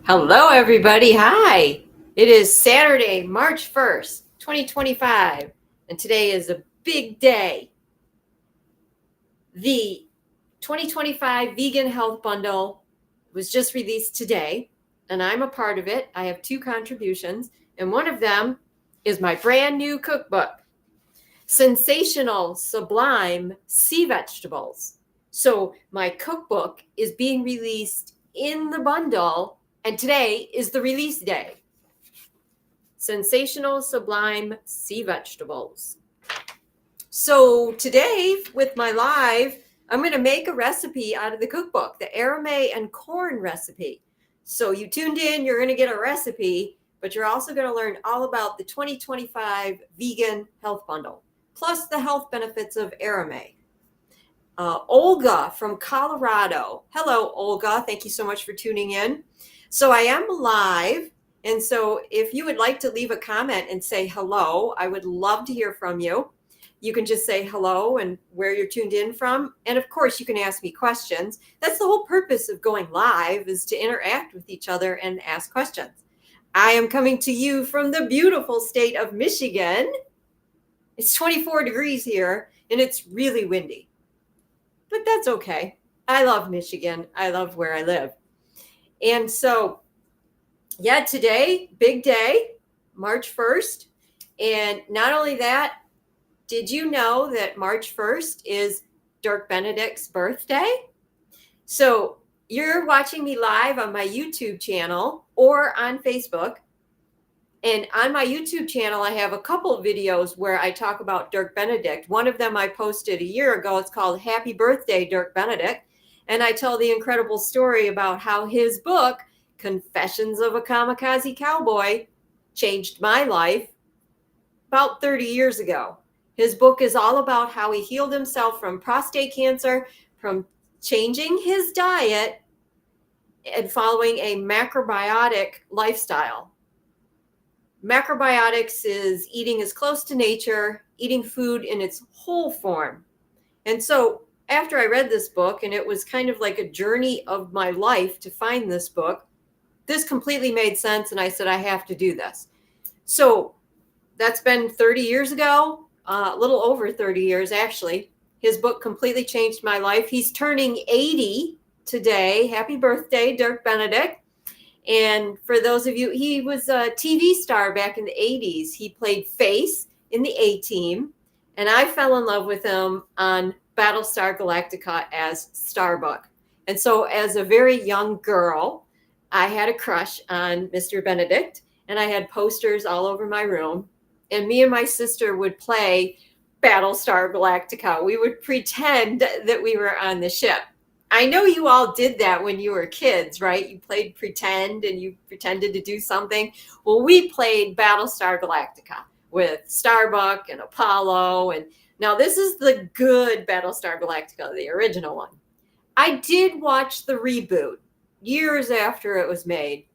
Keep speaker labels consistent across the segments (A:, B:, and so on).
A: Hello, everybody. Hi. It is Saturday, March 1st, 2025, and today is a big day. The 2025 Vegan Health Bundle was just released today, and I'm a part of it. I have 2 contributions, and one of them is my brand new cookbook, Sensational Sublime Sea Vegetables. So my cookbook is being released in the bundle, and today is the release day. Sensational Sublime Sea Vegetables. So today with my live, I'm going to make a recipe out of the cookbook, the aramay and corn recipe. So you tuned in, you're going to get a recipe, but you're also going to learn all about the 2025 Vegan Health Bundle, plus the health benefits of aramay. Olga from Colorado. Hello, Olga. Thank you so much for tuning in. So I am live. And so if you would like to leave a comment and say hello, I would love to hear from you. You can just say hello and where you're tuned in from. And of course, you can ask me questions. That's the whole purpose of going live, is to interact with each other and ask questions. I am coming to you from the beautiful state of Michigan. It's 24 degrees here and it's really windy. But that's okay. I love Michigan. I love where I live. And so, yeah, today, big day, March 1st. And not only that, did you know that March 1st is Dirk Benedict's birthday? So you're watching me live on my YouTube channel or on Facebook. And on my YouTube channel, I have a couple of videos where I talk about Dirk Benedict. One of them I posted a year ago. It's called Happy Birthday, Dirk Benedict. And I tell the incredible story about how his book, Confessions of a Kamikaze Cowboy, changed my life about 30 years ago. His book is all about how he healed himself from prostate cancer, from changing his diet and following a macrobiotic lifestyle. Macrobiotics is eating as close to nature, eating food in its whole form. And so after I read this book, and it was kind of like a journey of my life to find this book, this completely made sense. And I said, I have to do this. So that's been 30 years ago, a little over 30 years, actually. His book completely changed my life. He's turning 80 today. Happy birthday, Dirk Benedict. And for those of you, he was a TV star back in the 80s. He played Face in the A-Team. And I fell in love with him on Battlestar Galactica as Starbuck. And so as a very young girl, I had a crush on Mr. Benedict, and I had posters all over my room. And me and my sister would play Battlestar Galactica. We would pretend that we were on the ship. I know you all did that when you were kids, right? You played pretend and you pretended to do something. Well, we played Battlestar Galactica with Starbuck and Apollo. And now this is the good Battlestar Galactica, the original one. I did watch the reboot years after it was made.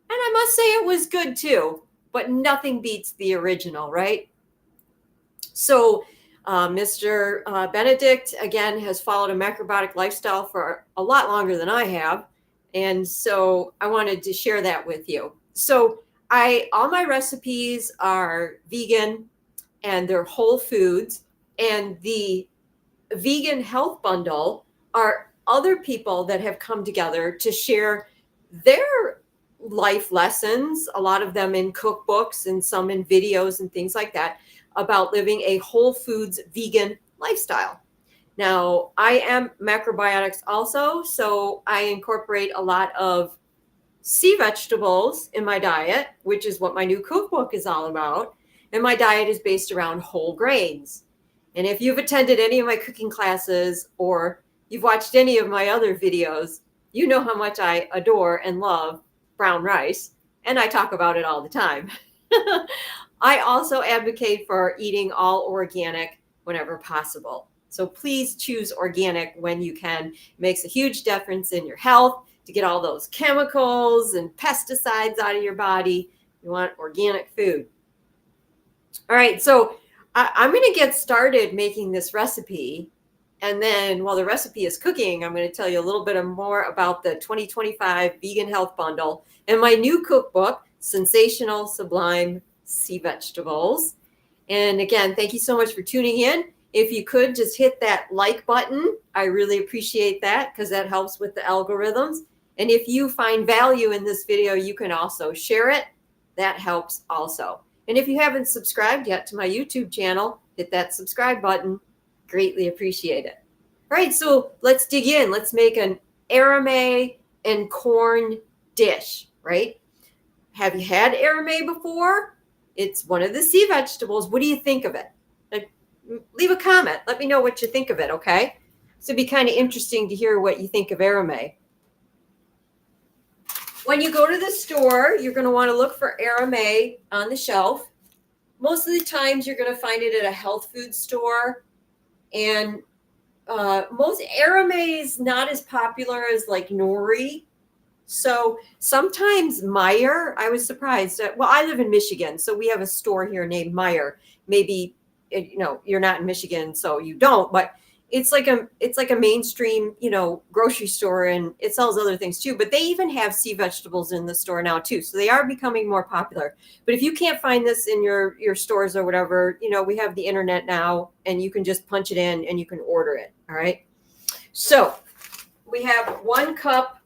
A: And I must say it was good too, but nothing beats the original, right? So Mr. Benedict, again, has followed a macrobiotic lifestyle for a lot longer than I have. And so I wanted to share that with you. So all my recipes are vegan and they're whole foods. And the vegan health bundle are other people that have come together to share their life lessons, a lot of them in cookbooks and some in videos and things like that, about living a whole foods vegan lifestyle. Now, I am macrobiotics also, so I incorporate a lot of sea vegetables in my diet, which is what my new cookbook is all about. And my diet is based around whole grains. And if you've attended any of my cooking classes or you've watched any of my other videos, you know how much I adore and love brown rice, and I talk about it all the time. I also advocate for eating all organic whenever possible. So please choose organic when you can. It makes a huge difference in your health to get all those chemicals and pesticides out of your body. You want organic food. All right, so I'm going to get started making this recipe. And then while the recipe is cooking, I'm going to tell you a little bit more about the 2025 Vegan Health Bundle and my new cookbook, Sensational Sublime Sea Vegetables. And again, thank you so much for tuning in. If you could just hit that like button, I really appreciate that because that helps with the algorithms. And if you find value in this video, you can also share it. That helps also. And if you haven't subscribed yet to my YouTube channel, hit that subscribe button. Greatly appreciate it. All right, so let's dig in. Let's make an aramay and corn dish, right? Have you had aramay before? It's one of the sea vegetables. What do you think of it? Leave a comment. Let me know what you think of it, okay? So it'd be kind of interesting to hear what you think of aramay. When you go to the store, you're going to want to look for aramay on the shelf. Most of the times you're going to find it at a health food store. And most aramay is not as popular as like nori. So sometimes Meyer, I was surprised. Well, I live in Michigan, so we have a store here named Meyer. Maybe you're not in Michigan, so you don't. But it's like a mainstream grocery store, and it sells other things too. But they even have sea vegetables in the store now too, so they are becoming more popular. But if you can't find this in your stores or whatever, we have the internet now, and you can just punch it in and you can order it. All right. So we have 1 cup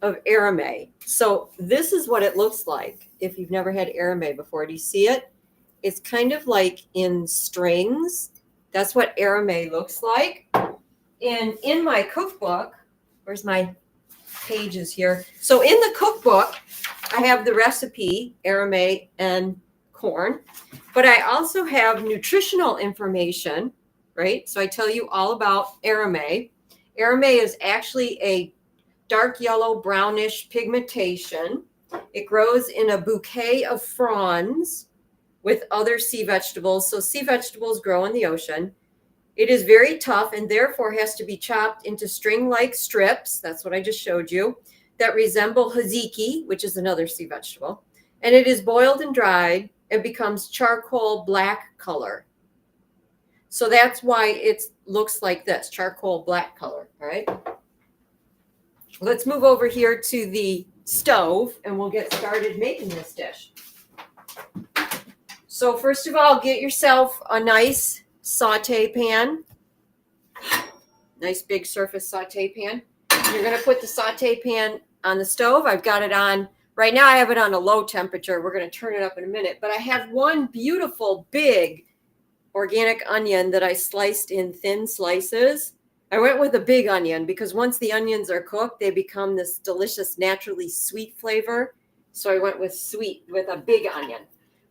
A: of aramay. So this is what it looks like if you've never had aramay before. Do you see it? It's kind of like in strings. That's what aramay looks like. And in my cookbook, where's my pages here? So in the cookbook, I have the recipe, aramay and corn, but I also have nutritional information, right? So I tell you all about aramay. Aramay is actually a dark yellow brownish pigmentation. It grows in a bouquet of fronds with other sea vegetables. So sea vegetables grow in the ocean. It is very tough and therefore has to be chopped into string-like strips. That's what I just showed you, that resemble haziki, which is another sea vegetable. And it is boiled and dried and becomes charcoal black color. So that's why it looks like this, charcoal black color, all right? Let's move over here to the stove and we'll get started making this dish. So first of all, get yourself a nice saute pan. Nice big surface saute pan. You're going to put the saute pan on the stove. I've got it on, right now I have it on a low temperature. We're going to turn it up in a minute. But I have one beautiful big organic onion that I sliced in thin slices. I went with a big onion because once the onions are cooked, they become this delicious, naturally sweet flavor. So I went with a big onion.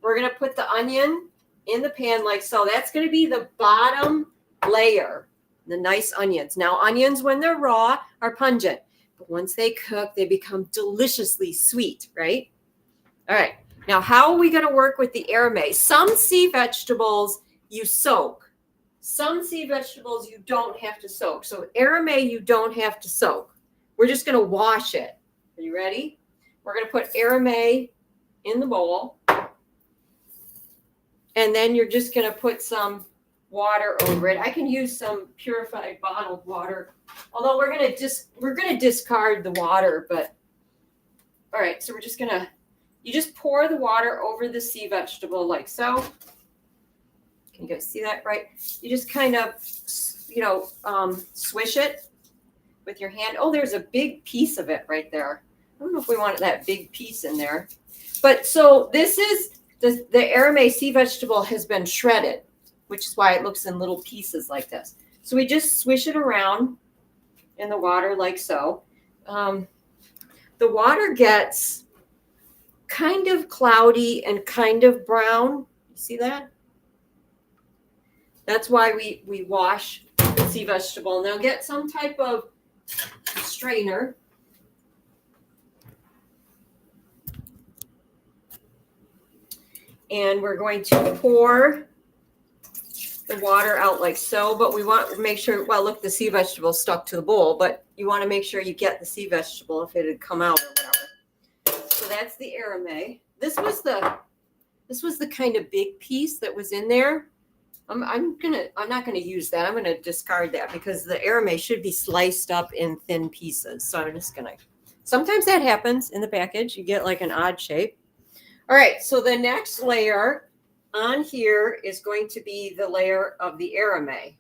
A: We're going to put the onion in the pan like so. That's going to be the bottom layer, the nice onions. Now, onions, when they're raw, are pungent. But once they cook, they become deliciously sweet, right? All right. Now, how are we going to work with the aramay? Some sea vegetables you soak. Some sea vegetables you don't have to soak. So aramay you don't have to soak. We're just going to wash it. Are you ready? We're going to put aramay in the bowl. And then you're just going to put some water over it. I can use some purified bottled water. Although we're going to discard the water, but all right, so you just pour the water over the sea vegetable like so. Can you guys see that, right? You just kind of, swish it with your hand. Oh, there's a big piece of it right there. I don't know if we wanted that big piece in there. But so this is, the aramay sea vegetable has been shredded, which is why it looks in little pieces like this. So we just swish it around in the water like so. The water gets kind of cloudy and kind of brown. You see that? That's why we wash the sea vegetable. Now get some type of strainer. And we're going to pour the water out like so, but we want to make sure, well, look, the sea vegetable stuck to the bowl, but you want to make sure you get the sea vegetable if it had come out or whatever. So that's the aramay. This was the kind of big piece that was in there. I'm not gonna use that. I'm gonna discard that because the aramay should be sliced up in thin pieces. So I'm just gonna, sometimes that happens in the package. You get like an odd shape. All right, so the next layer on here is going to be the layer of the aramay.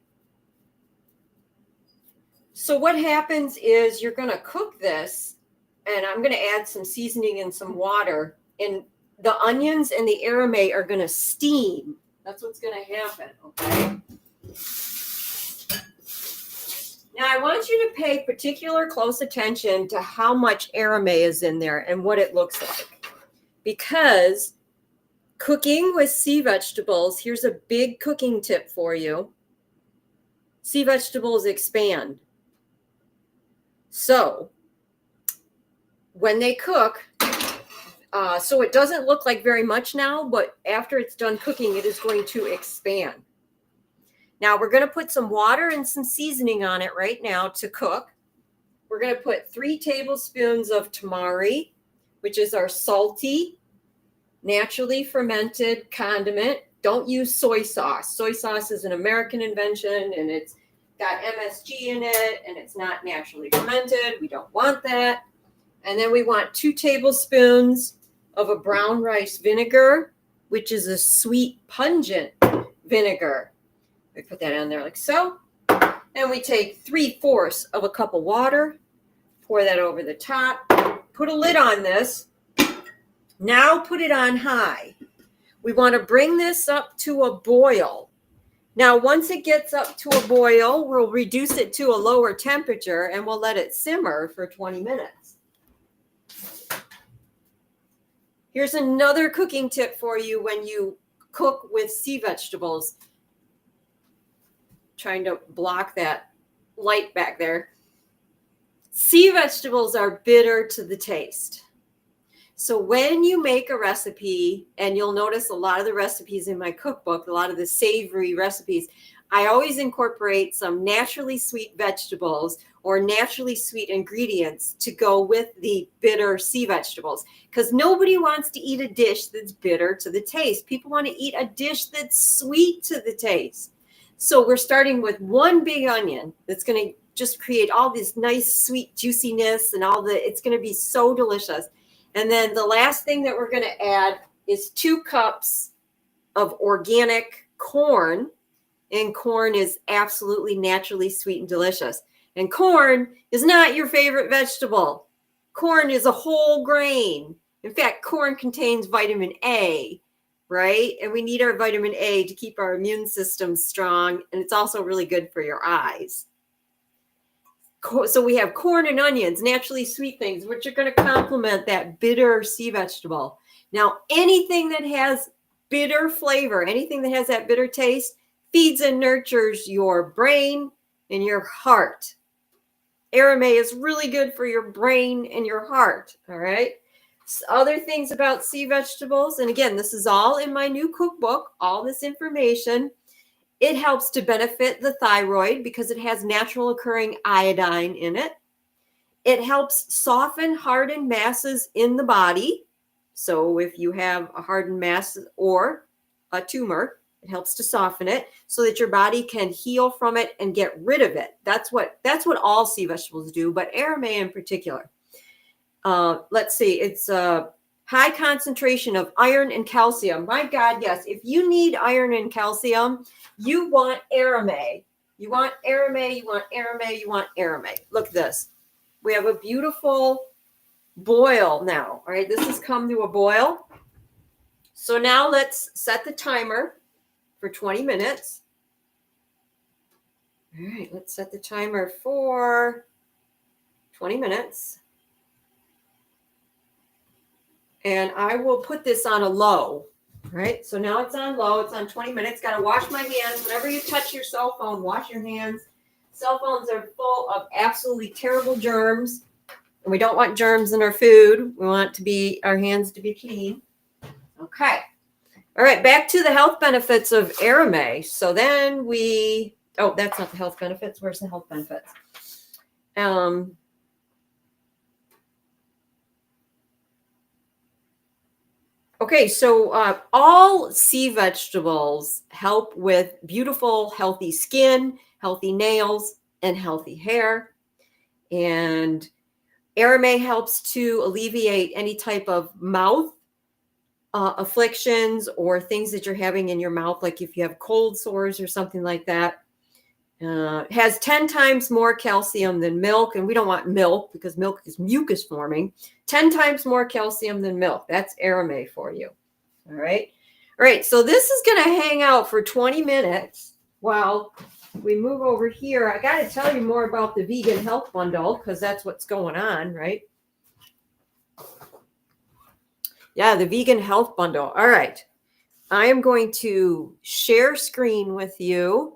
A: So what happens is you're going to cook this, and I'm going to add some seasoning and some water, and the onions and the aramay are going to steam. That's what's going to happen, okay? Now, I want you to pay particular close attention to how much aramay is in there and what it looks like. Because cooking with sea vegetables, here's a big cooking tip for you. Sea vegetables expand. So when they cook, so it doesn't look like very much now, but after it's done cooking, it is going to expand. Now we're going to put some water and some seasoning on it right now to cook. We're going to put 3 tablespoons of tamari, which is our salty, naturally fermented condiment. Don't use soy sauce. Soy sauce is an American invention, and it's got MSG in it, and it's not naturally fermented. We don't want that. And then we want 2 tablespoons of a brown rice vinegar, which is a sweet, pungent vinegar. We put that on there like so. And we take 3/4 of a cup of water, pour that over the top, put a lid on this. Now put it on high. We want to bring this up to a boil. Now, once it gets up to a boil, we'll reduce it to a lower temperature and we'll let it simmer for 20 minutes. Here's another cooking tip for you when you cook with sea vegetables. Trying to block that light back there. Sea vegetables are bitter to the taste. So when you make a recipe, and you'll notice a lot of the recipes in my cookbook, a lot of the savory recipes, I always incorporate some naturally sweet vegetables or naturally sweet ingredients to go with the bitter sea vegetables, because nobody wants to eat a dish that's bitter to the taste. People want to eat a dish that's sweet to the taste. So we're starting with 1 big onion that's going to just create all this nice sweet juiciness and it's going to be so delicious. And then the last thing that we're going to add is 2 cups of organic corn. and corn is absolutely naturally sweet and delicious. And corn is not your favorite vegetable. Corn is a whole grain. In fact, corn contains vitamin A, right? And we need our vitamin A to keep our immune system strong. And it's also really good for your eyes. So we have corn and onions, naturally sweet things, which are going to complement that bitter sea vegetable. Now, anything that has bitter flavor, anything that has that bitter taste, feeds and nurtures your brain and your heart. Aramay is really good for your brain and your heart. All right. Other things about sea vegetables, and again, this is all in my new cookbook, all this information. It helps to benefit the thyroid because it has natural occurring iodine in it. It helps soften hardened masses in the body. So if you have a hardened mass or a tumor, it helps to soften it so that your body can heal from it and get rid of it. That's what all sea vegetables do, but aramay in particular. Let's see, it's a high concentration of iron and calcium. My God, yes. If you need iron and calcium, you want aramay. You want aramay, you want aramay, you want aramay. Look at this. We have a beautiful boil now. All right, this has come to a boil. So now let's set the timer for 20 minutes. All right, let's set the timer for 20 minutes. And I will put this on a low. All right, so now it's on low. It's on 20 minutes. Got to wash my hands. Whenever you touch your cell phone, wash your hands. Cell phones are full of absolutely terrible germs. And we don't want germs in our food. We want our hands to be clean. Okay. All right, back to the health benefits of aramay. So then that's not the health benefits. Where's the health benefits? Okay, so all sea vegetables help with beautiful, healthy skin, healthy nails, and healthy hair. And aramay helps to alleviate any type of mouth afflictions or things that you're having in your mouth, like if you have cold sores or something like that. It has 10 times more calcium than milk, and we don't want milk because milk is mucus forming. 10 times more calcium than milk. That's aramay for you. All right. All right. So this is going to hang out for 20 minutes while we move over here. I got to tell you more about the vegan health bundle because that's what's going on, right? Yeah, the vegan health bundle. All right. I am going to share screen with you.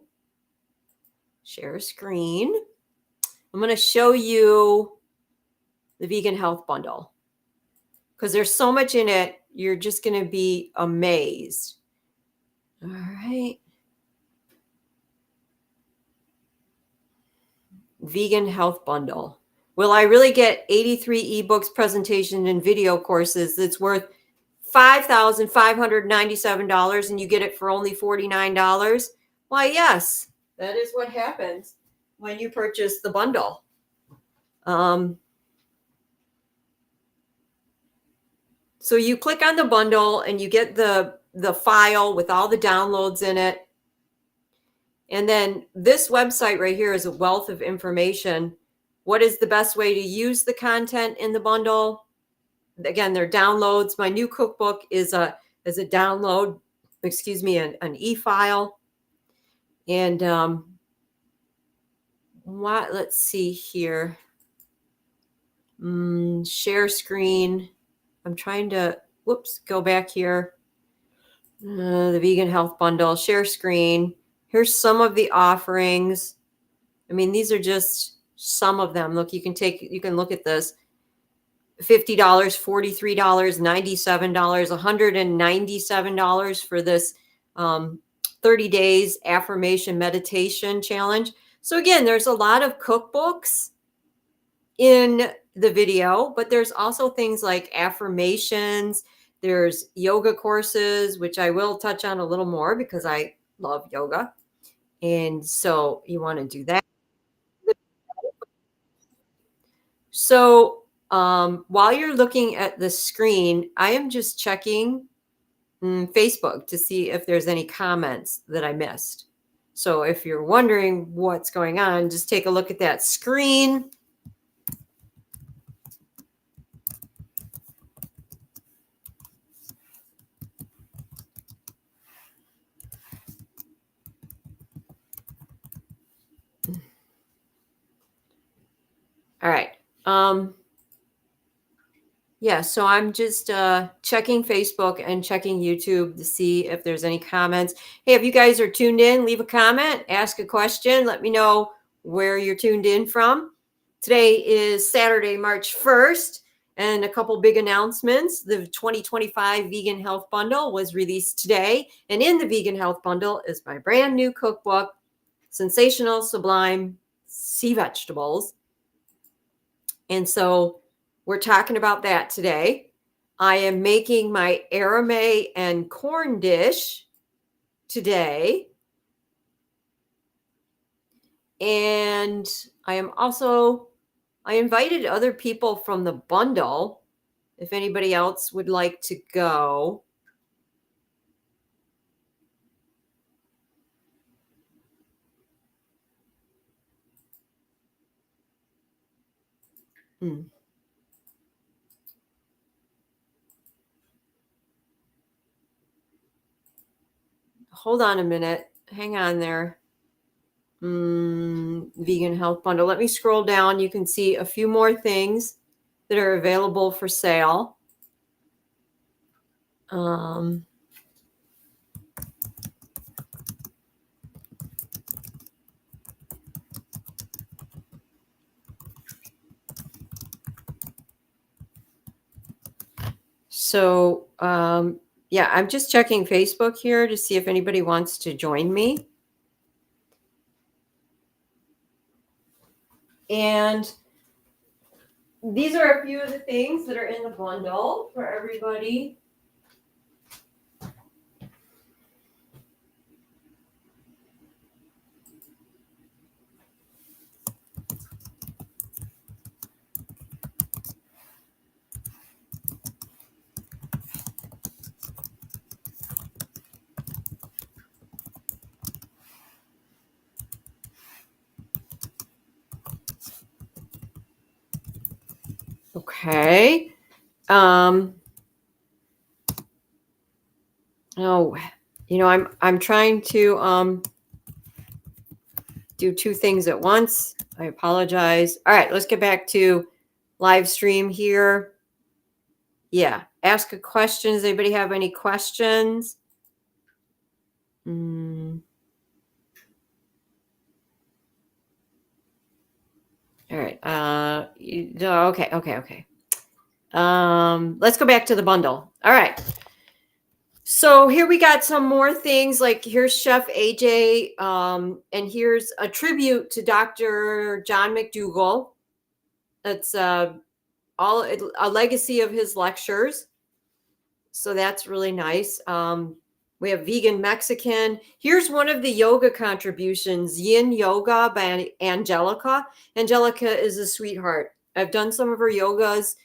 A: Share screen. I'm going to show you the vegan health bundle because there's so much in it. You're just going to be amazed. All right. Vegan health bundle. Will I really get 83 ebooks, presentation, and video courses that's worth $5,597 and you get it for only $49? Why, yes. That is what happens when you purchase the bundle. So you click on the bundle and you get the file with all the downloads in it. And then this website right here is a wealth of information. What is the best way to use the content in the bundle? Again, they're downloads. My new cookbook is a download, an e-file. And let's see here. Share screen. I'm trying to, go back here. The vegan health bundle, share screen. Here's some of the offerings. I mean, these are just some of them. Look, you can look at this. $50, $43, $97, $197 for this 30 days affirmation meditation challenge. So again, there's a lot of cookbooks in the video, but there's also things like affirmations. There's yoga courses, which I will touch on a little more because I love yoga. And so you want to do that. So while you're looking at the screen, I am just checking Facebook to see if there's any comments that I missed. So if you're wondering what's going on, just take a look at that screen. All right. Yeah, so I'm just checking Facebook and checking YouTube to see if there's any comments. Hey, if you guys are tuned in, leave a comment, ask a question, let me know where you're tuned in from. Today is Saturday, March 1st, and a couple big announcements. The 2025 Vegan Health Bundle was released today, and in the Vegan Health Bundle is my brand new cookbook, Sensational Sublime Sea Vegetables. And so we're talking about that today. I am making my aramay and corn dish today. And I invited other people from the bundle if anybody else would like to go. Hold on a minute. Hang on there. Vegan Health Bundle. Let me scroll down. You can see a few more things that are available for sale. So, yeah, I'm just checking Facebook here to see if anybody wants to join me. And these are a few of the things that are in the bundle for everybody. Okay. Oh, I'm trying to do two things at once. I apologize. All right, let's get back to live stream here. Yeah, ask a question. Does anybody have any questions? All right. Okay. Let's go back to the bundle. All right. So here we got some more things. Like here's Chef AJ, and here's a tribute to Dr. John McDougall. It's a legacy of his lectures. So that's really nice. We have vegan Mexican. Here's one of the yoga contributions, Yin Yoga by Angelica. Angelica is a sweetheart. I've done some of her yogas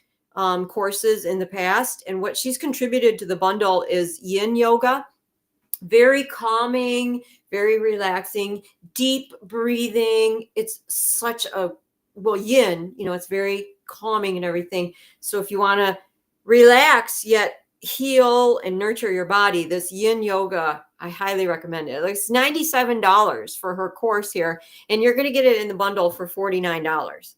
A: courses in the past, and what she's contributed to the bundle is Yin Yoga. Very calming, very relaxing, deep breathing. It's such a, yin, it's very calming and everything. So if you want to relax yet heal and nurture your body, this yin yoga, I highly recommend it. It's $97 for her course here, and you're going to get it in the bundle for $49.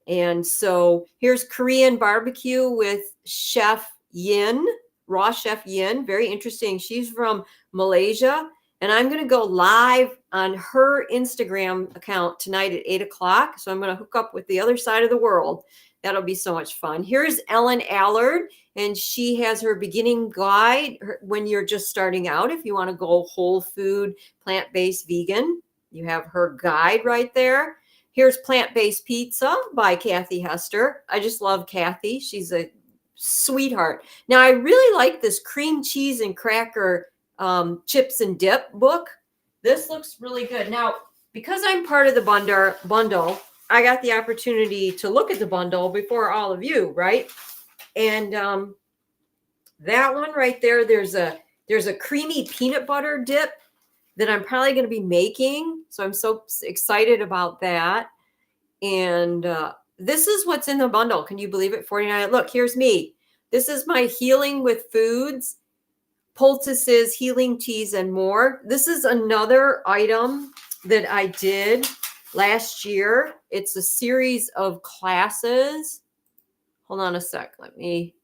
A: And so here's Korean barbecue with Chef Yin, raw Chef Yin. Very interesting. She's from Malaysia. And I'm going to go live on her Instagram account tonight at 8 o'clock. So I'm going to hook up with the other side of the world. That'll be so much fun. Here's Ellen Allard, and she has her beginning guide when you're just starting out. If you want to go whole food, plant-based vegan, you have her guide right there. Here's Plant-Based Pizza by Kathy Hester. I just love Kathy. She's a sweetheart. Now, I really like this cream cheese and cracker chips and dip book. This looks really good. Now, because I'm part of the bundle, I got the opportunity to look at the bundle before all of you, right? And that one right there, there's a creamy peanut butter dip that I'm probably going to be making. So I'm so excited about that. And this is what's in the bundle. Can you believe it? 49. Look, here's me. This is my Healing with Foods, poultices, healing teas, and more. This is another item that I did last year. It's a series of classes. Hold on a sec. Let me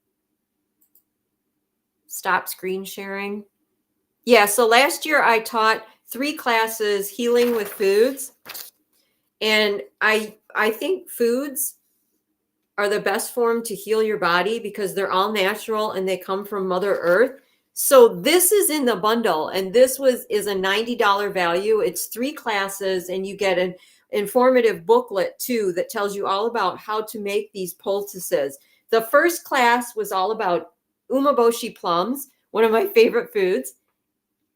A: stop screen sharing. Yeah, so last year I taught 3 classes, Healing with Foods. And I think foods are the best form to heal your body because they're all natural and they come from Mother Earth. So this is in the bundle, and this is a $90 value. It's 3 classes, and you get an informative booklet too that tells you all about how to make these poultices. The first class was all about umeboshi plums, one of my favorite foods,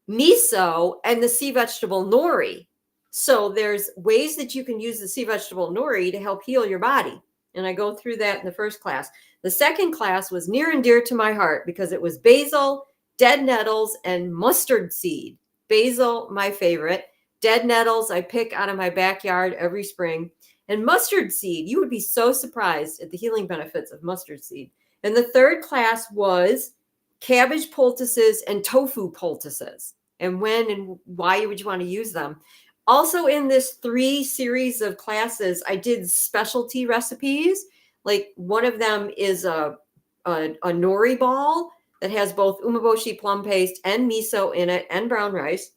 A: miso, and the sea vegetable nori. So there's ways that you can use the sea vegetable nori to help heal your body. And I go through that in the first class. The second class was near and dear to my heart because it was basil, dead nettles, and mustard seed. Basil, my favorite. Dead nettles, I pick out of my backyard every spring. And mustard seed, you would be so surprised at the healing benefits of mustard seed. And the third class was cabbage poultices and tofu poultices, and when and why would you want to use them. Also in this 3 series of classes, I did specialty recipes. Like one of them is a nori ball that has both umeboshi plum paste and miso in it and brown rice.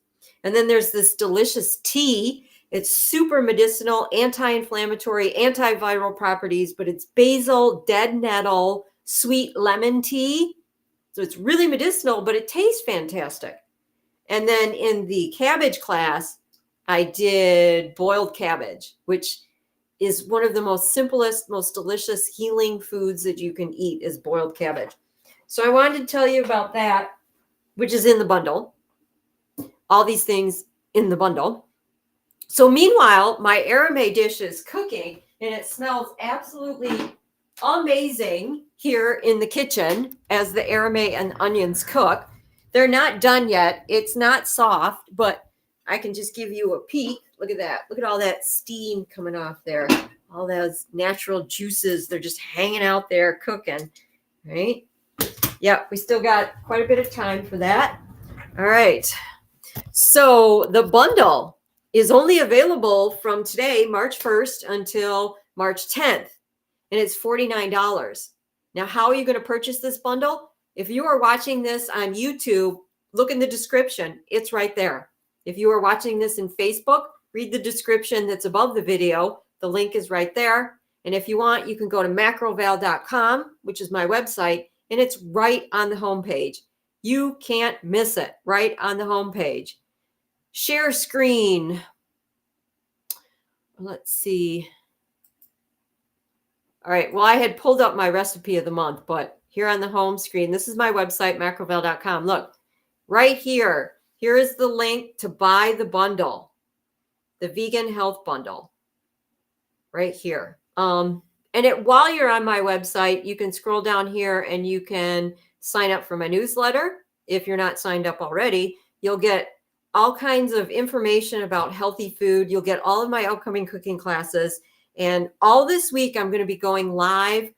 A: And then there's this delicious tea. It's super medicinal, anti-inflammatory, antiviral properties, but it's basil, dead nettle, sweet lemon tea. So it's really medicinal, but it tastes fantastic. And then in the cabbage class, I did boiled cabbage, which is one of the most simplest, most delicious healing foods that you can eat is boiled cabbage. So I wanted to tell you about that, which is in the bundle. All these things in the bundle. So meanwhile, my arame dish is cooking, and it smells absolutely amazing here in the kitchen as the arame and onions cook. They're not done yet. It's not soft, but I can just give you a peek. Look at that. Look at all that steam coming off there. All those natural juices. They're just hanging out there cooking, right? Yep, we still got quite a bit of time for that. All right. So the bundle is only available from today, March 1st, until March 10th. And it's $49. Now, how are you going to purchase this bundle? If you are watching this on YouTube, look in the description. It's right there. If you are watching this in Facebook, read the description that's above the video. The link is right there. And if you want, you can go to macroval.com, which is my website, and it's right on the homepage. You can't miss it, right on the homepage. Share screen. Let's see. All right. Well, I had pulled up my recipe of the month, but here on the home screen, this is my website, macroval.com. Look, right here. Here is the link to buy the bundle, the vegan health bundle, right here. And while you're on my website, you can scroll down here and you can sign up for my newsletter. If you're not signed up already, you'll get all kinds of information about healthy food. You'll get all of my upcoming cooking classes. And all this week, I'm going to be going live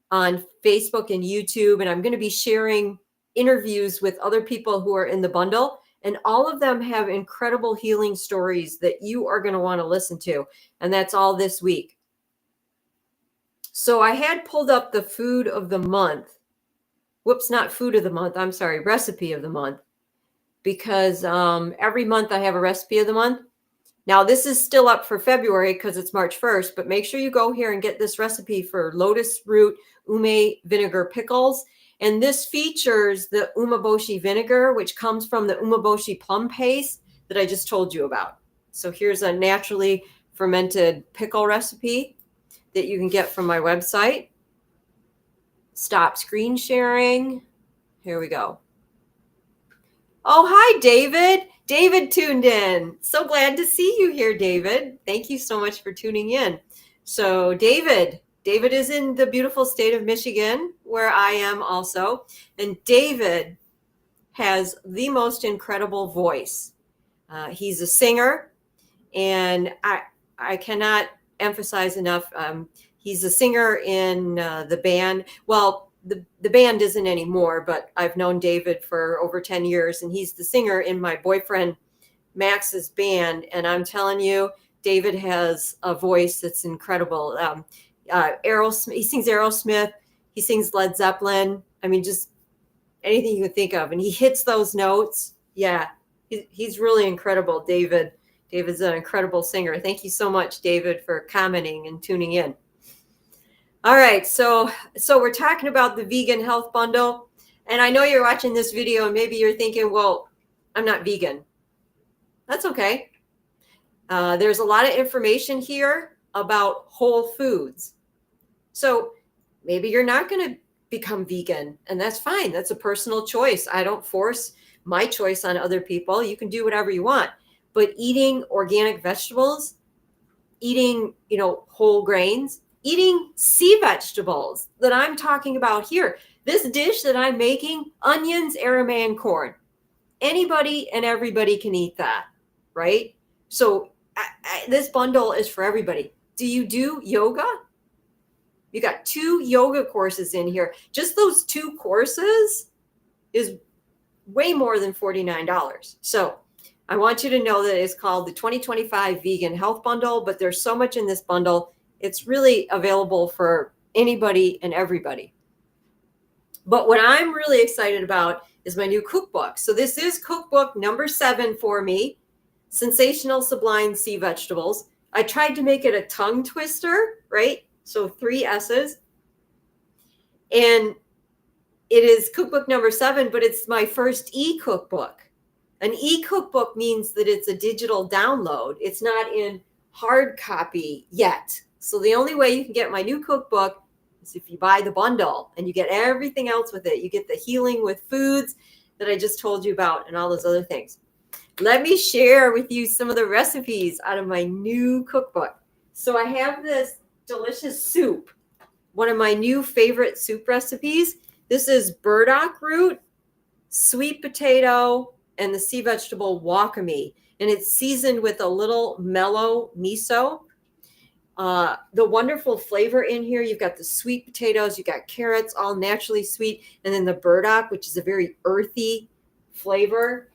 A: on Facebook and YouTube, and I'm going to be sharing interviews with other people who are in the bundle. And all of them have incredible healing stories that you are going to want to listen to. And that's all this week. So I had pulled up the food of the month. Whoops, not food of the month. I'm sorry, recipe of the month. Because every month I have a recipe of the month. Now, this is still up for February because it's March 1st, but make sure you go here and get this recipe for lotus root ume vinegar pickles. And this features the umeboshi vinegar, which comes from the umeboshi plum paste that I just told you about. So here's a naturally fermented pickle recipe that you can get from my website. Stop screen sharing. Here we go. Oh, hi, David. David tuned in. So glad to see you here, David. Thank you so much for tuning in. So David is in the beautiful state of Michigan, where I am also. And David has the most incredible voice. He's a singer, and I cannot emphasize enough. He's a singer in the band. Well, the band isn't anymore, but I've known David for over 10 years, and he's the singer in my boyfriend Max's band. And I'm telling you, David has a voice that's incredible. Aerosmith, he sings Aerosmith, he sings Led Zeppelin. I mean, just anything you can think of, and he hits those notes. Yeah, he's really incredible, David. David's an incredible singer. Thank you so much, David, for commenting and tuning in. All right, so we're talking about the vegan health bundle, and I know you're watching this video and maybe you're thinking, well, I'm not vegan. That's okay. There's a lot of information here about whole foods. So maybe you're not going to become vegan, and that's fine. That's a personal choice. I don't force my choice on other people. You can do whatever you want. But eating organic vegetables, eating, whole grains, eating sea vegetables that I'm talking about here. This dish that I'm making, onions, aramay, and corn. Anybody and everybody can eat that, right? So this bundle is for everybody. Do you do yoga? You got 2 yoga courses in here. Just those 2 courses is way more than $49. So I want you to know that it's called the 2025 Vegan Health Bundle, but there's so much in this bundle. It's really available for anybody and everybody. But what I'm really excited about is my new cookbook. So this is cookbook number 7 for me, Sensational Sublime Sea Vegetables. I tried to make it a tongue twister, right? So 3 S's. And it is cookbook number 7, but it's my first e-cookbook. An e-cookbook means that it's a digital download. It's not in hard copy yet. So the only way you can get my new cookbook is if you buy the bundle, and you get everything else with it. You get the healing with foods that I just told you about and all those other things. Let me share with you some of the recipes out of my new cookbook. So I have this delicious soup, one of my new favorite soup recipes. This is burdock root, sweet potato, and the sea vegetable wakame. And it's seasoned with a little mellow miso. The wonderful flavor in here, you've got the sweet potatoes, you've got carrots, all naturally sweet, and then the burdock, which is a very earthy flavor.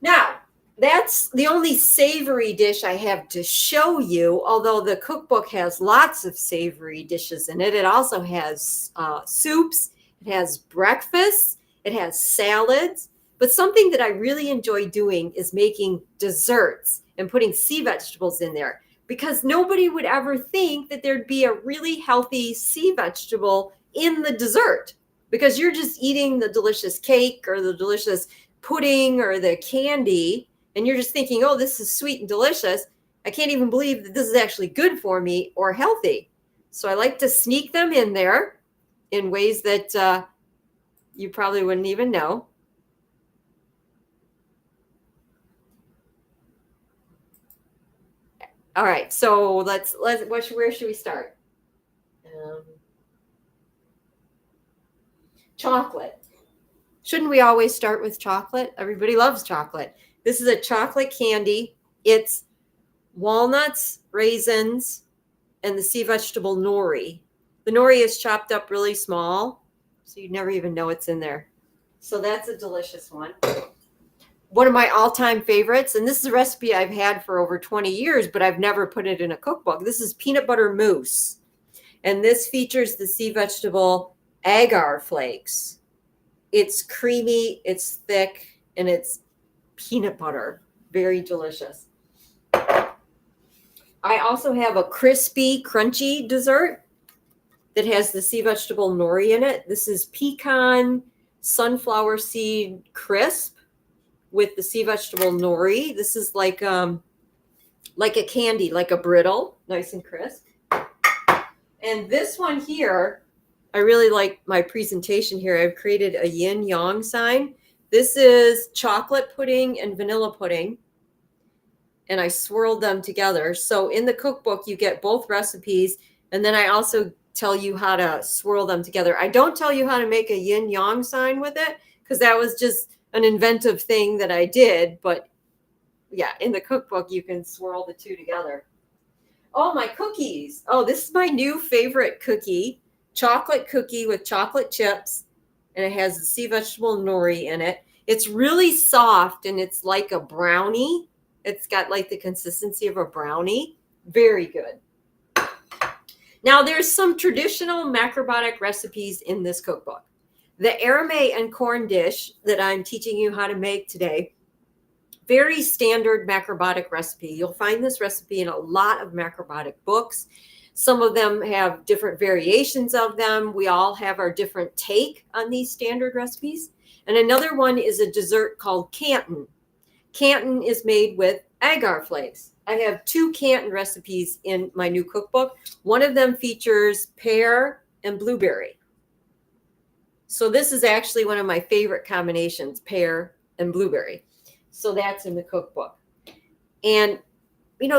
A: Now, that's the only savory dish I have to show you, although the cookbook has lots of savory dishes in it. It also has soups, it has breakfasts, it has salads. But something that I really enjoy doing is making desserts and putting sea vegetables in there, because nobody would ever think that there'd be a really healthy sea vegetable in the dessert, because you're just eating the delicious cake or the delicious pudding or the candy, and you're just thinking, oh, this is sweet and delicious. I can't even believe that this is actually good for me or healthy. So I like to sneak them in there in ways that you probably wouldn't even know. All right, so where should we start? Chocolate. Shouldn't we always start with chocolate? Everybody loves chocolate. This is a chocolate candy. It's walnuts, raisins, and the sea vegetable nori. The nori is chopped up really small, so you never even know it's in there. So that's a delicious one. One of my all-time favorites, and this is a recipe I've had for over 20 years, but I've never put it in a cookbook. This is peanut butter mousse, and this features the sea vegetable agar flakes. It's creamy, it's thick, and it's peanut butter. Very delicious. I also have a crispy, crunchy dessert that has the sea vegetable nori in it. This is pecan sunflower seed crisp with the sea vegetable nori. This is like a candy, like a brittle, nice and crisp. And this one here, I really like my presentation here. I've created a yin yang sign. This is chocolate pudding and vanilla pudding, and I swirled them together. So in the cookbook, you get both recipes, and then I also tell you how to swirl them together. I don't tell you how to make a yin yang sign with it, because that was just an inventive thing that I did, but yeah, in the cookbook, you can swirl the two together. Oh, my cookies. Oh, this is my new favorite cookie, chocolate cookie with chocolate chips, and it has the sea vegetable nori in it. It's really soft and it's like a brownie. It's got like the consistency of a brownie. Very good. Now, there's some traditional macrobiotic recipes in this cookbook. The arame and corn dish that I'm teaching you how to make today, very standard macrobiotic recipe. You'll find this recipe in a lot of macrobiotic books. Some of them have different variations of them. We all have our different take on these standard recipes. And another one is a dessert called Canton. Canton is made with agar flakes. I have 2 Canton recipes in my new cookbook. One of them features pear and blueberry. So this is actually one of my favorite combinations, pear and blueberry. So that's in the cookbook. And,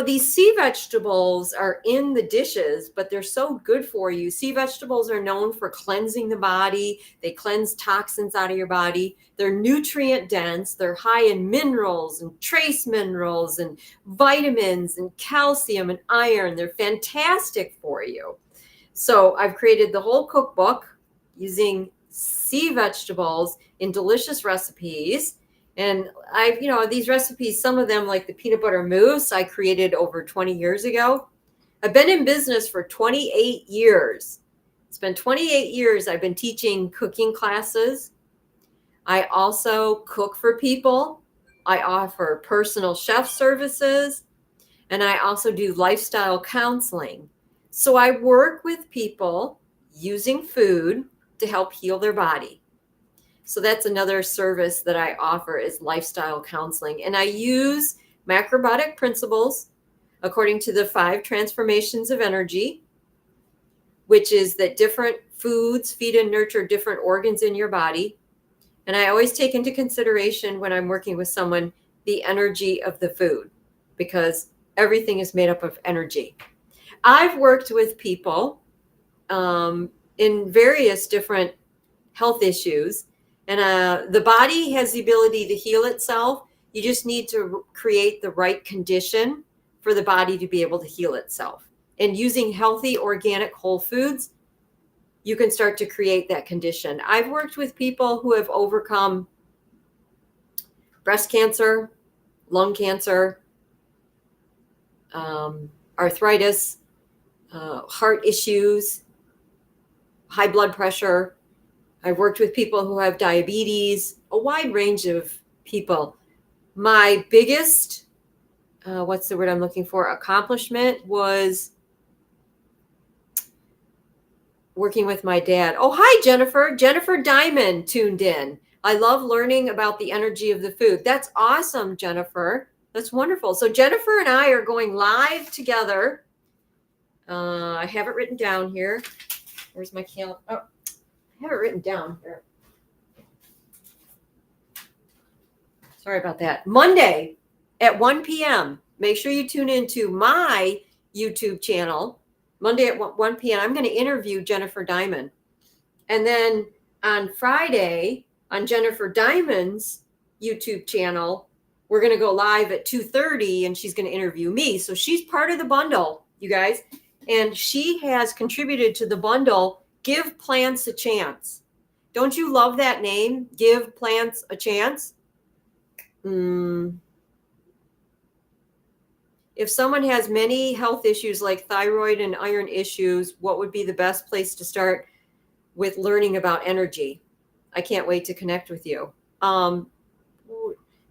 A: these sea vegetables are in the dishes, but they're so good for you. Sea vegetables are known for cleansing the body. They cleanse toxins out of your body. They're nutrient dense. They're high in minerals and trace minerals and vitamins and calcium and iron. They're fantastic for you. So I've created the whole cookbook using sea vegetables in delicious recipes. And these recipes, some of them like the peanut butter mousse, I created over 20 years ago. I've been in business for 28 years. It's been 28 years I've been teaching cooking classes. I also cook for people. I offer personal chef services. And I also do lifestyle counseling. So I work with people using food to help heal their body. So that's another service that I offer is lifestyle counseling. And I use macrobiotic principles according to the 5 transformations of energy, which is that different foods feed and nurture different organs in your body. And I always take into consideration when I'm working with someone the energy of the food, because everything is made up of energy. I've worked with people in various different health issues. And the body has the ability to heal itself. You just need to create the right condition for the body to be able to heal itself. And using healthy, organic, whole foods, you can start to create that condition. I've worked with people who have overcome breast cancer, lung cancer, arthritis, heart issues, high blood pressure. I've worked with people who have diabetes, a wide range of people. My biggest, what's the word I'm looking for, accomplishment was working with my dad. Oh, hi, Jennifer. Jennifer Diamond tuned in. I love learning about the energy of the food. That's awesome, Jennifer. That's wonderful. So Jennifer and I are going live together. I have it written down here. Where's my calendar? Oh, I have it written down here. Sorry about that. Monday at 1 p.m. Make sure you tune into my YouTube channel. Monday at 1 p.m. I'm going to interview Jennifer Diamond. And then on Friday on Jennifer Diamond's YouTube channel, we're going to go live at 2:30 and she's going to interview me. So she's part of the bundle, you guys. And she has contributed to the bundle, Give Plants a Chance. Don't you love that name? Give Plants a Chance. If someone has many health issues like thyroid and iron issues, what would be the best place to start with learning about energy? I can't wait to connect with you.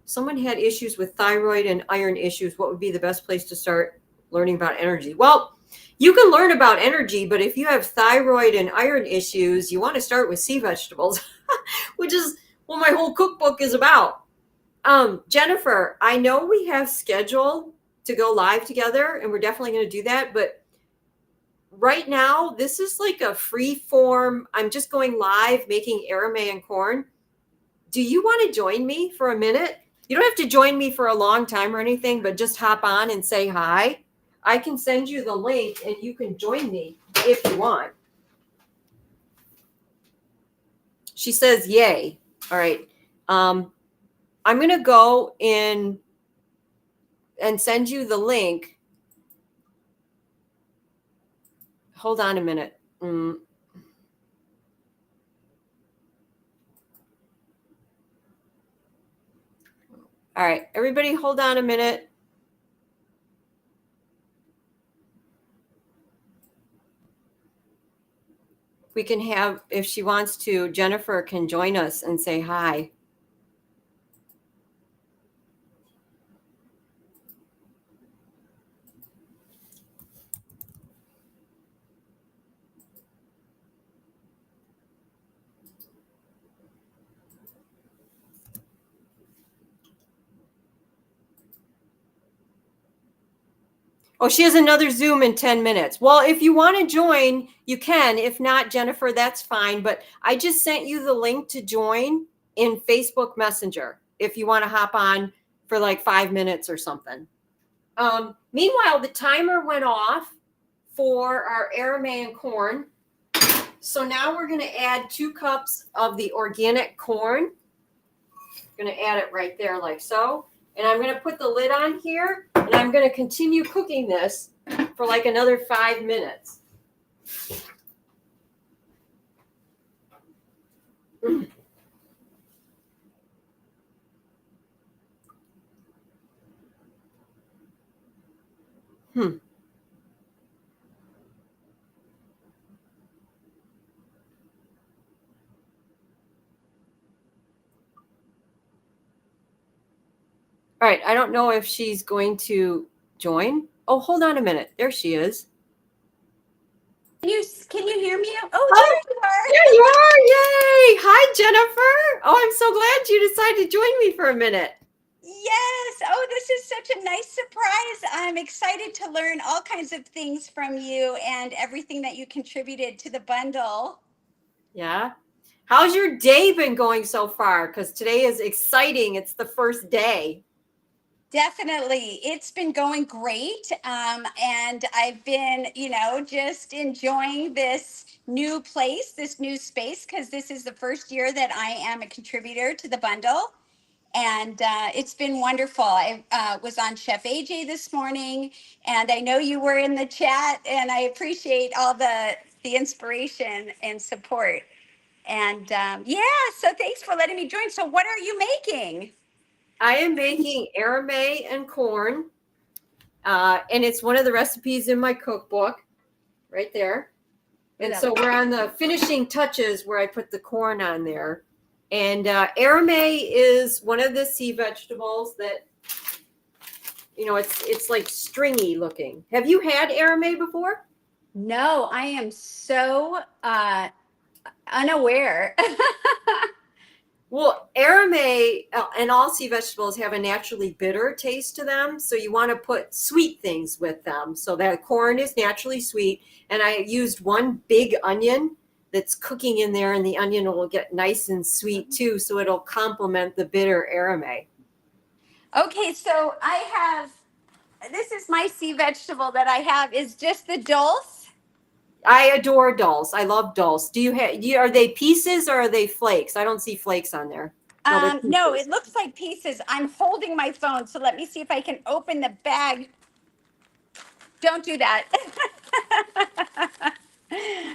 A: Someone had issues with thyroid and iron issues. What would be the best place to start learning about energy? Well, you can learn about energy, but if you have thyroid and iron issues, you want to start with sea vegetables, which is what my whole cookbook is about. Jennifer, I know we have scheduled to go live together, and we're definitely going to do that. But right now, this is like a free form. I'm just going live making arame and corn. Do you want to join me for a minute? You don't have to join me for a long time or anything, but just hop on and say hi. I can send you the link and you can join me if you want. She says, yay. All right. I'm going to go in and send you the link. Hold on a minute. All right, everybody hold on a minute. We can have, if she wants to, Jennifer can join us and say hi. Oh, she has another Zoom in 10 minutes. Well, if you want to join, you can. If not, Jennifer, that's fine. But I just sent you the link to join in Facebook Messenger if you want to hop on for like 5 minutes or something. Meanwhile, the timer went off for our Aramean corn. So now we're going to add 2 cups of the organic corn. I'm going to add it right there like so. And I'm going to put the lid on here, and I'm going to continue cooking this for like another 5 minutes. All right, I don't know if she's going to join. Oh, hold on a minute. There she is.
B: Can you hear me? Oh, there you are.
A: There you are. Yay. Hi, Jennifer. Oh, I'm so glad you decided to join me for a minute.
B: Yes. Oh, this is such a nice surprise. I'm excited to learn all kinds of things from you and everything that you contributed to the bundle.
A: Yeah. How's your day been going so far? Because today is exciting. It's the first day.
B: Definitely. It's been going great. And I've been, just enjoying this new place, this new space, because this is the first year that I am a contributor to the bundle. And it's been wonderful. I was on Chef AJ this morning, and I know you were in the chat, and I appreciate all the inspiration and support. And so thanks for letting me join. So what are you making?
A: I am making arame and corn, and it's one of the recipes in my cookbook right there. And so we're on the finishing touches where I put the corn on there. And arame is one of the sea vegetables that, it's like stringy looking. Have you had arame before?
B: No, I am so unaware.
A: Well, arame and all sea vegetables have a naturally bitter taste to them. So you want to put sweet things with them. So that corn is naturally sweet. And I used 1 big onion that's cooking in there, and the onion will get nice and sweet too. So it'll complement the bitter arame.
B: Okay, so this is my sea vegetable that I have is just the dulse.
A: I adore dulse. I love dulse. Are they pieces or are they flakes? I don't see flakes on there.
B: No, it looks like pieces. I'm holding my phone, so let me see if I can open the bag. Don't do that.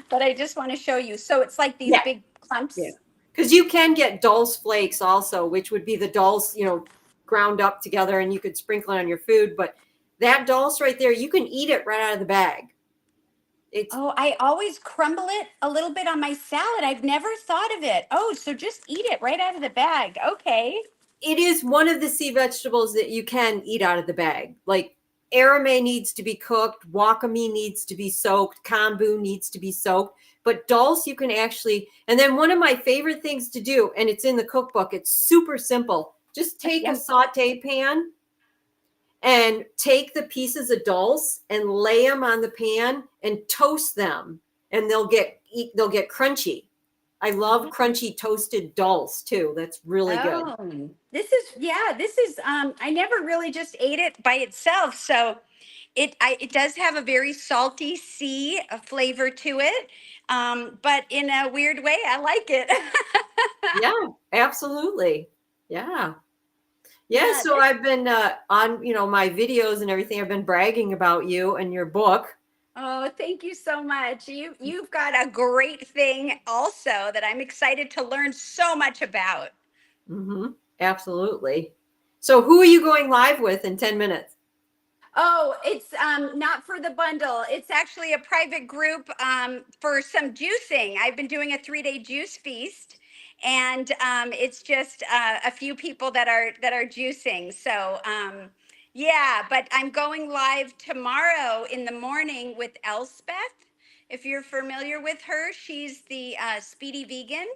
B: But I just want to show you. So it's like these big clumps.
A: Yeah. Because you can get dulse flakes also, which would be the dulse, ground up together, and you could sprinkle it on your food. But that dulse right there, you can eat it right out of the bag.
B: I always crumble it a little bit on my salad. I've never thought of it. Oh, so just eat it right out of the bag. Okay.
A: It is one of the sea vegetables that you can eat out of the bag. Like arame needs to be cooked, wakame needs to be soaked, kombu needs to be soaked. But dulse, you can actually, and then one of my favorite things to do, and it's in the cookbook, it's super simple. Just take a saute pan and take the pieces of dulse and lay them on the pan and toast them, and they'll get crunchy. I love crunchy toasted dulse too. That's really good.
B: This is I never really just ate it by itself. So it does have a very salty sea flavor to it. But in a weird way, I like it.
A: Yeah, absolutely. Yeah. Yeah,
B: Yeah.
A: so I've been on, my videos and everything. I've been bragging about you and your book.
B: Oh, thank you so much. You've got a great thing also that I'm excited to learn so much about.
A: Hmm. Absolutely. So who are you going live with in 10 minutes?
B: Oh, it's not for the bundle. It's actually a private group for some juicing. I've been doing a 3-day juice feast, and it's just a few people that are juicing. So yeah, but I'm going live tomorrow in the morning with Elspeth. If you're familiar with her, she's the speedy vegan.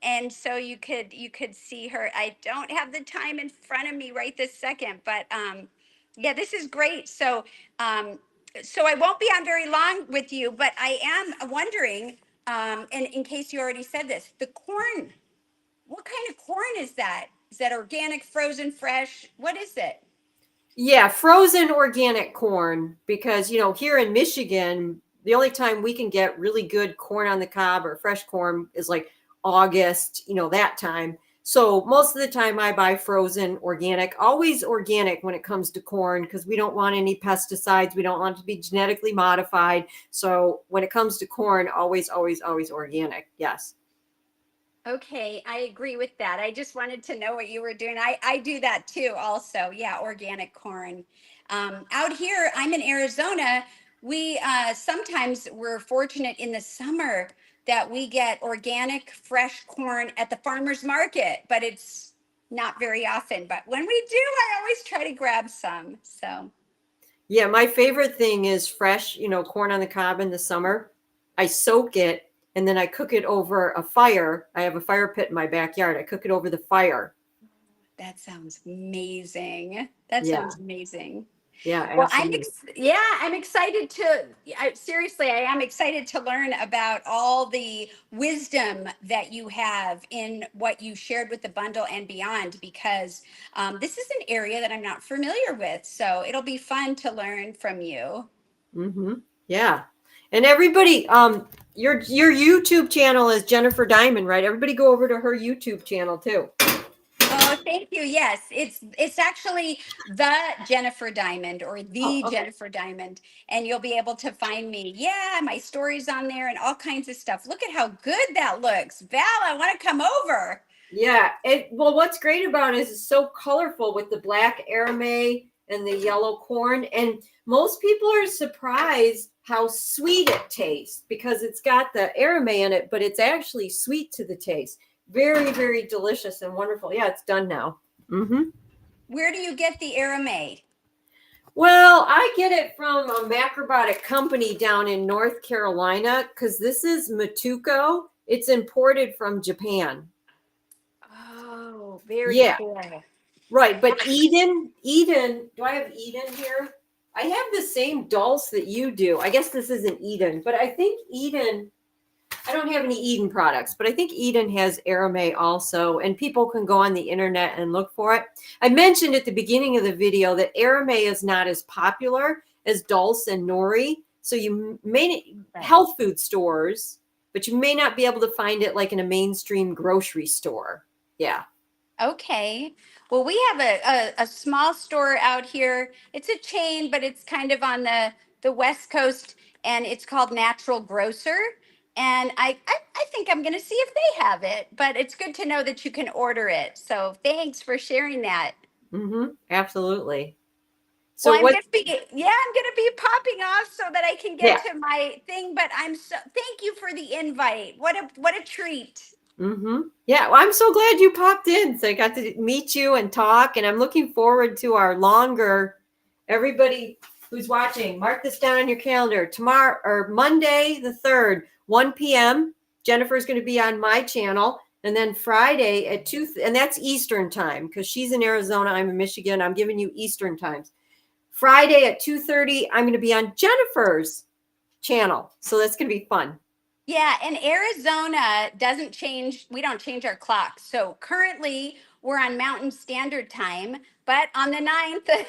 B: And so you could see her. I don't have the time in front of me right this second, but yeah, this is great. Um, so I won't be on very long with you, but I am wondering, and in case you already said this, the corn, what kind of corn is that? Is that organic, frozen, fresh? What is it?
A: Yeah, frozen organic corn because, here in Michigan, the only time we can get really good corn on the cob or fresh corn is like August, that time. So most of the time I buy frozen organic, always organic when it comes to corn because we don't want any pesticides. We don't want it to be genetically modified. So when it comes to corn, always, always, always organic. Yes.
B: Okay, I agree with that. I just wanted to know what you were doing. I do that too, also. Yeah, organic corn. Out here, I'm in Arizona. We sometimes we're fortunate in the summer that we get organic, fresh corn at the farmer's market, but it's not very often. But when we do, I always try to grab some. So,
A: Yeah, my favorite thing is fresh, corn on the cob in the summer. I soak it and then I cook it over a fire. I have a fire pit in my backyard. I cook it over the fire.
B: that sounds amazing. That
A: Yeah.
B: sounds amazing.
A: Yeah,
B: Well,
A: absolutely.
B: yeah, I'm excited to, seriously, I am excited to learn about all the wisdom that you have in what you shared with the bundle and beyond, because this is an area that I'm not familiar with. So it'll be fun to learn from you.
A: Hmm. Yeah. And everybody, your YouTube channel is Jennifer Diamond, right? Everybody go over to her YouTube channel too.
B: Oh, thank you. Yes, it's actually the Jennifer Diamond or
A: Oh,
B: the
A: okay.
B: Jennifer Diamond, and you'll be able to find me. Yeah, my stories on there and all kinds of stuff. Look at how good that looks. Val, I want to come over.
A: Yeah. Well, what's great about it is it's so colorful with the black aramay and the yellow corn. And most people are surprised how sweet it tastes because it's got the aramay in it, but it's actually sweet to the taste. Very, very delicious and wonderful. Yeah, it's done now. Hmm.
B: Where do you get the Aramay?
A: Well, I get it from a macrobiotic company down in North Carolina because this is Matuko. It's imported from Japan.
B: Oh, very
A: Yeah.
B: cool.
A: Right, but Eden, do I have Eden here? I have the same dulse that you do. I guess this isn't Eden, but I think Eden, I don't have any Eden products, but I think Eden has Aramay also, and people can go on the internet and look for it. I mentioned at the beginning of the video that Aramay is not as popular as dulse and nori, so you may
B: Right.
A: health food stores, but you may not be able to find it like in a mainstream grocery store. Yeah.
B: Okay. Well, we have a small store out here. It's a chain, but it's kind of on the West Coast, and it's called Natural Grocer. And I think I'm going to see if they have it, but it's good to know that you can order it. So thanks for sharing that.
A: Mm-hmm. Absolutely.
B: Well,
A: So
B: I'm
A: what?
B: going to be, yeah, I'm going to be popping off so that I can get
A: Yeah.
B: to my thing, but thank you for the invite. What a treat.
A: Mm-hmm. Yeah. Well, I'm so glad you popped in. So I got to meet you and talk, and I'm looking forward to our longer. Everybody who's watching, mark this down on your calendar. Tomorrow or Monday the 3rd, 1 p.m. Jennifer's going to be on my channel, and then Friday at 2, and that's Eastern time because she's in Arizona. I'm in Michigan. I'm giving you Eastern times. Friday at 2:30, I'm going to be on Jennifer's channel. So that's going to be fun.
B: Yeah, and Arizona doesn't change. We don't change our clocks. So currently we're on Mountain Standard Time, but on the 9th,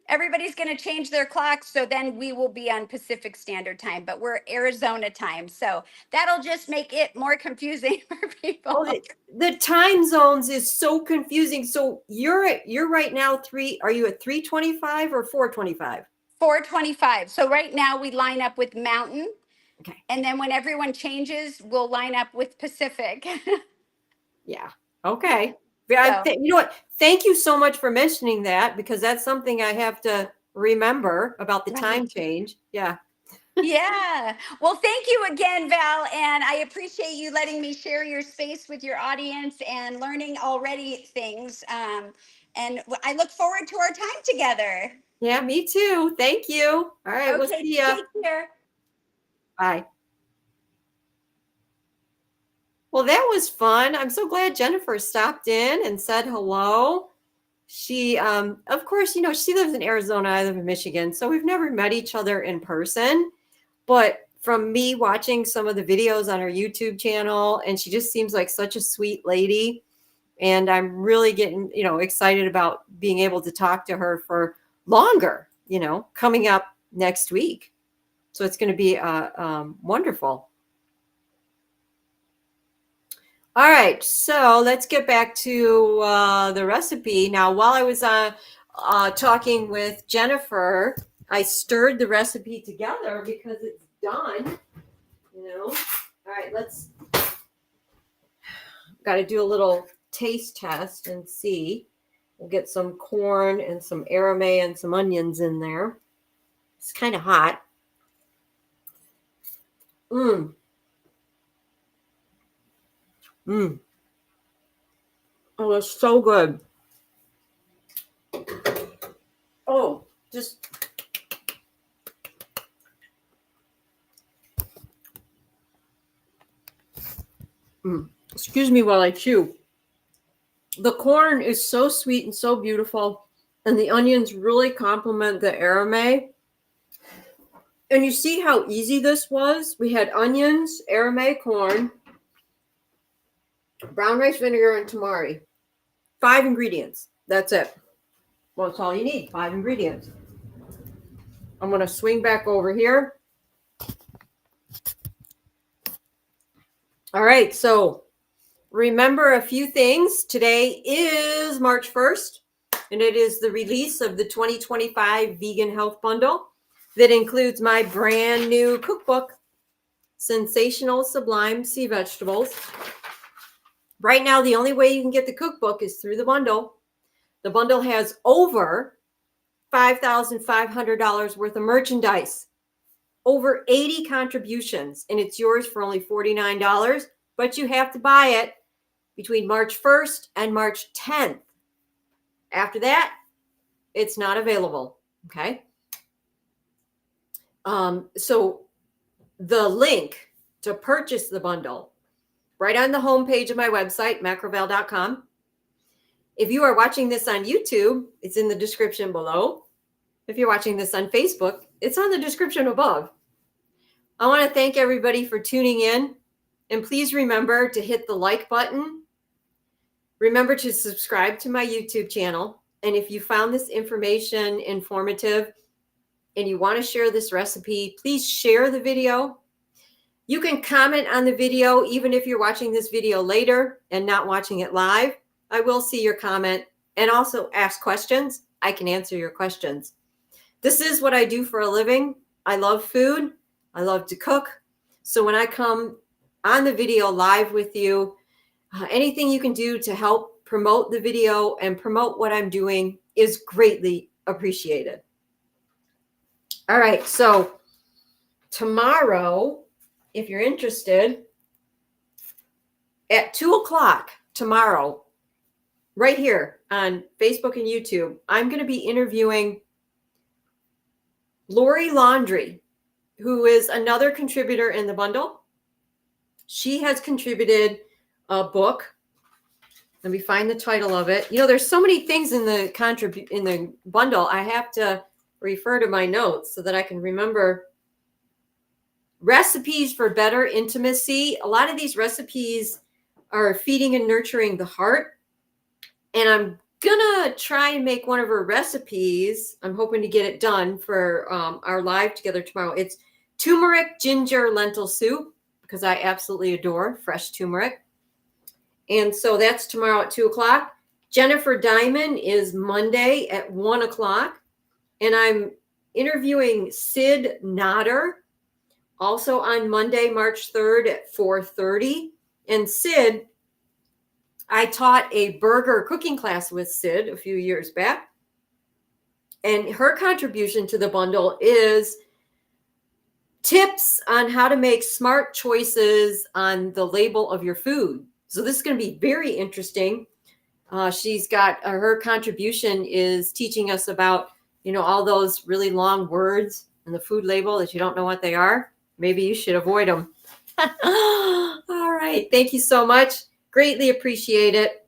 B: everybody's going to change their clocks. So then we will be on Pacific Standard Time, but we're Arizona time. So that'll just make it more confusing for people.
A: Oh, the time zones is so confusing. So you're right now are you at 3:25 or 4:25?
B: 4:25. So right now we line up with Mountain.
A: Okay.
B: And then when everyone changes, we'll line up with Pacific.
A: Yeah. Okay.
B: So,
A: You know what? Thank you so much for mentioning that, because that's something I have to remember about the time
B: right.
A: change. Yeah.
B: Yeah. Well, thank you again, Val. And I appreciate you letting me share your space with your audience and learning already things. And I look forward to our time together.
A: Yeah, me too. Thank you. All right. We'll
B: Okay.
A: see ya.
B: Take care.
A: Bye. Well, that was fun. I'm so glad Jennifer stopped in and said hello. She, of course, she lives in Arizona. I live in Michigan. So we've never met each other in person. But from me watching some of the videos on her YouTube channel, and she just seems like such a sweet lady. And I'm really getting, excited about being able to talk to her for longer, coming up next week. So it's going to be wonderful. All right, so let's get back to the recipe. Now, while I was talking with Jennifer, I stirred the recipe together because it's done, All right, got to do a little taste test and see. We'll get some corn and some aramay and some onions in there. It's kind of hot. Mmm. Mmm. Oh, it's so good. Oh, just excuse me while I chew. The corn is so sweet and so beautiful, and the onions really complement the aramay. And you see how easy this was? We had onions, aramay, corn, brown rice vinegar, and tamari. 5 ingredients. That's it. Well, that's all you need. 5 ingredients. I'm going to swing back over here. All right. So remember a few things. Today is March 1st, and it is the release of the 2025 Vegan Health Bundle that includes my brand new cookbook, Sensational Sublime Sea Vegetables. Right now, the only way you can get the cookbook is through the bundle. The bundle has over $5,500 worth of merchandise, over 80 contributions, and it's yours for only $49, but you have to buy it between March 1st and March 10th. After that, it's not available, okay? So the link to purchase the bundle, right on the homepage of my website, macroval.com. If you are watching this on YouTube, it's in the description below. If you're watching this on Facebook, it's on the description above. I want to thank everybody for tuning in. And please remember to hit the like button. Remember to subscribe to my YouTube channel. And if you found this information informative and you want to share this recipe, please share the video. You can comment on the video, even if you're watching this video later and not watching it live. I will see your comment, and also ask questions. I can answer your questions. This is what I do for a living. I love food. I love to cook. So when I come on the video live with you, anything you can do to help promote the video and promote what I'm doing is greatly appreciated. All right, so tomorrow, if you're interested, at 2:00 tomorrow, right here on Facebook and YouTube, I'm going to be interviewing Lori Laundrie, who is another contributor in the bundle. She has contributed a book. Let me find the title of it. There's so many things in the bundle. I have to refer to my notes so that I can remember. Recipes for better intimacy. A lot of these recipes are feeding and nurturing the heart. And I'm gonna try and make one of her recipes. I'm hoping to get it done for our live together tomorrow. It's turmeric ginger lentil soup because I absolutely adore fresh turmeric. And so that's tomorrow at 2 o'clock. Jennifer Diamond is Monday at 1 o'clock. And I'm interviewing Sid Nodder also on Monday, March 3rd at 4:30. And Sid, I taught a burger cooking class with Sid a few years back. And her contribution to the bundle is tips on how to make smart choices on the label of your food. So this is going to be very interesting. She's got her contribution is teaching us about, all those really long words in the food label that you don't know what they are. Maybe you should avoid them. All right. Thank you so much. Greatly appreciate it.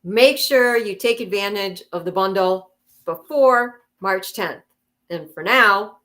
A: Make sure you take advantage of the bundle before March 10th. And for now,